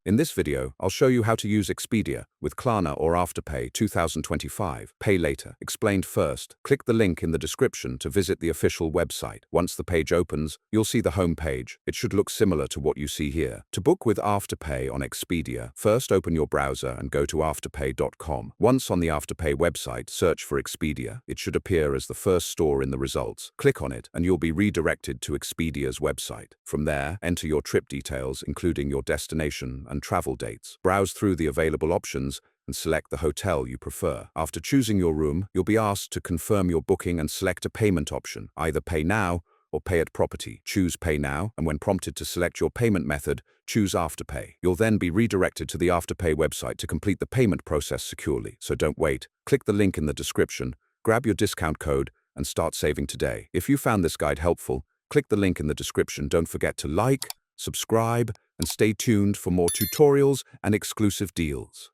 In this video, I'll show you how to use Expedia with Klarna or Afterpay 2025 Pay Later. Explained first, click the link in the description to visit the official website. Once the page opens, you'll see the home page. It should look similar to what you see here. To book with Afterpay on Expedia, first open your browser and go to afterpay.com. Once on the Afterpay website, search for Expedia. It should appear as the first store in the results. Click on it and you'll be redirected to Expedia's website. From there, enter your trip details, including your destination and travel dates. Browse through the available options and select the hotel you prefer. After choosing your room, you'll be asked to confirm your booking and select a payment option, either pay now or pay at property. Choose Pay Now, and when prompted to select your payment method, choose Afterpay. You'll then be redirected to the Afterpay website to complete the payment process securely. So don't wait. Click the link in the description, grab your discount code, and start saving today. If you found this guide helpful, click the link in the description. Don't forget to like, subscribe, and stay tuned for more tutorials and exclusive deals.